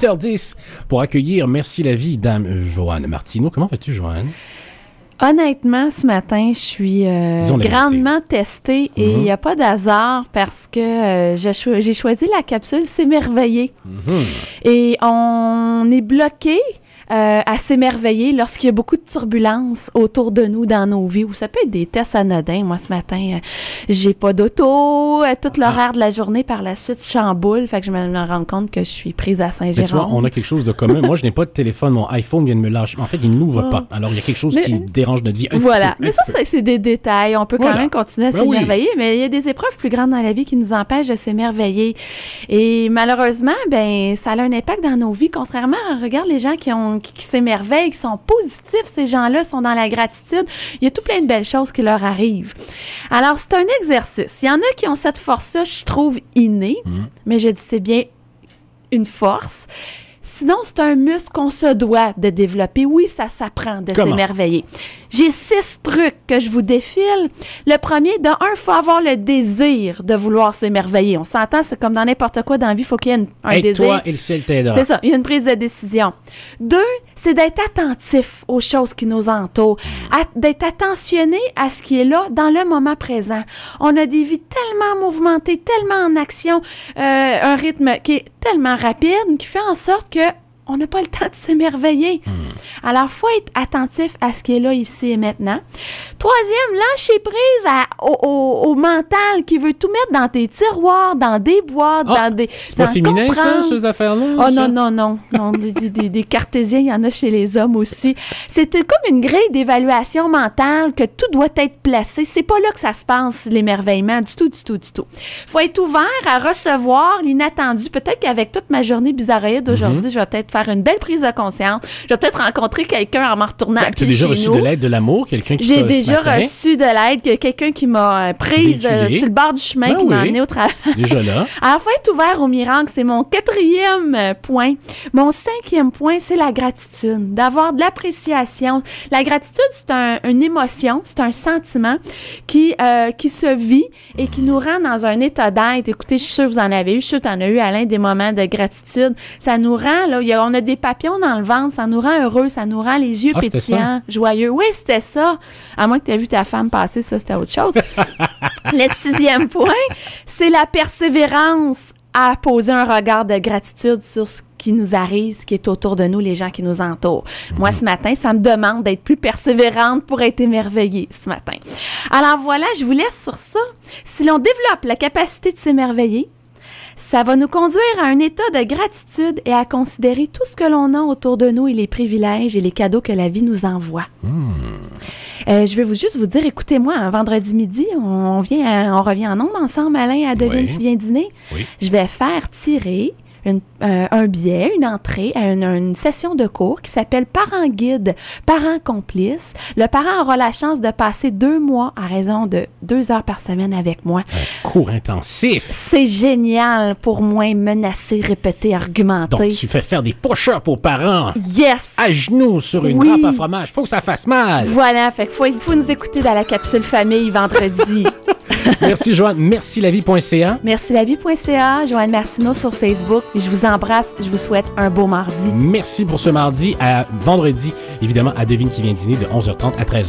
8h10 pour accueillir Merci la vie, Dame Joanne Martineau. Comment vas-tu, Joanne? Honnêtement, ce matin, je suis grandement testée et il n'y a pas d'hasard parce que j'ai choisi la capsule S'émerveiller. Et on est bloqué à s'émerveiller lorsqu'il y a beaucoup de turbulences autour de nous dans nos vies, ou ça peut être des tests anodins. Moi, ce matin, j'ai pas d'auto, tout l'horaire de la journée par la suite chamboule, fait que je me rends compte que je suis prise à Saint-Jérôme. Mais tu vois, on a quelque chose de commun. Moi, je n'ai pas de téléphone, mon iPhone vient de me lâcher. En fait, il n'ouvre pas. Alors, il y a quelque chose qui dérange notre vie un voilà. petit peu. Mais ça, c'est des détails. On peut quand même continuer à s'émerveiller, mais il y a des épreuves plus grandes dans la vie qui nous empêchent de s'émerveiller. Et malheureusement, ça a un impact dans nos vies. Contrairement regarde les gens qui s'émerveillent, qui sont positifs, ces gens-là sont dans la gratitude. Il y a tout plein de belles choses qui leur arrivent. Alors, c'est un exercice. Il y en a qui ont cette force-là, je trouve, innée, mais je dis c'est bien une force. Sinon, c'est un muscle qu'on se doit de développer. Oui, ça s'apprend de s'émerveiller. J'ai 6 trucs que je vous défile. Le premier, de un, il faut avoir le désir de vouloir s'émerveiller. On s'entend, c'est comme dans n'importe quoi dans la vie, il faut qu'il y ait un désir. Toi et le ciel t'aidera. C'est ça, il y a une prise de décision. 2, c'est d'être attentif aux choses qui nous entourent, d'être attentionné à ce qui est là dans le moment présent. On a des vies tellement mouvementées, tellement en action, un rythme qui est tellement rapide, qui fait en sorte que on n'a pas le temps de s'émerveiller. Alors, il faut être attentif à ce qui est là, ici et maintenant. Troisième, lâcher prise au mental qui veut tout mettre dans tes tiroirs, dans des boîtes, dans des... C'est pas féminin, ça, ces affaires-là? Oh non. Des cartésiens, il y en a chez les hommes aussi. C'est comme une grille d'évaluation mentale que tout doit être placé. C'est pas là que ça se passe, l'émerveillement, du tout. Il faut être ouvert à recevoir l'inattendu. Peut-être qu'avavec toute ma journée bizarroïde aujourd'hui, je vais peut-être faire une belle prise de conscience. Je vais peut-être rencontrer quelqu'un en me retournant à pied chez nous. Tu as déjà reçu de l'aide, de l'amour? Quelqu'un qui J'ai déjà reçu de l'aide, quelqu'un qui m'a prise sur le bord du chemin, qui m'a amené au travail. Déjà là. Alors, il faut être ouvert au miracle. C'est mon 4e point. Mon 5e point, c'est la gratitude. D'avoir de l'appréciation. La gratitude, c'est une émotion, c'est un sentiment qui se vit et qui nous rend dans un état d'être. Écoutez, je suis sûre que vous en avez eu. Je suis sûre que tu en as eu, Alain, des moments de gratitude. Ça nous rend, là, on a des papillons dans le ventre, ça nous rend heureux, ça nous rend les yeux pétillants, joyeux. Oui, c'était ça. À moins que tu aies vu ta femme passer, ça, c'était autre chose. Le 6e point, c'est la persévérance à poser un regard de gratitude sur ce qui nous arrive, ce qui est autour de nous, les gens qui nous entourent. Moi, ce matin, ça me demande d'être plus persévérante pour être émerveillée ce matin. Alors voilà, je vous laisse sur ça. Si l'on développe la capacité de s'émerveiller, ça va nous conduire à un état de gratitude et à considérer tout ce que l'on a autour de nous et les privilèges et les cadeaux que la vie nous envoie. Je vais juste vous dire, écoutez-moi, un vendredi midi, on revient en ondes ensemble, Alain, à Devine qui vient dîner. Oui. Je vais faire tirer un billet, une entrée à une session de cours qui s'appelle Parents guide, Parents complices. Le parent aura la chance de passer 2 mois à raison de 2 heures par semaine avec moi. Un cours intensif. C'est génial pour moins menacer, répéter, argumenter. Donc, tu fais faire des push-ups aux parents. Yes! À genoux sur une rampe à fromage. Faut que ça fasse mal. Voilà, fait qu'il faut nous écouter dans la capsule famille vendredi. Merci, Joanne. Merci-la-vie.ca. Merci-la-vie.ca. Joanne Martineau sur Facebook. Je vous embrasse. Je vous souhaite un beau mardi. Merci pour ce mardi. À vendredi, évidemment, à Devine qui vient dîner de 11h30 à 13h.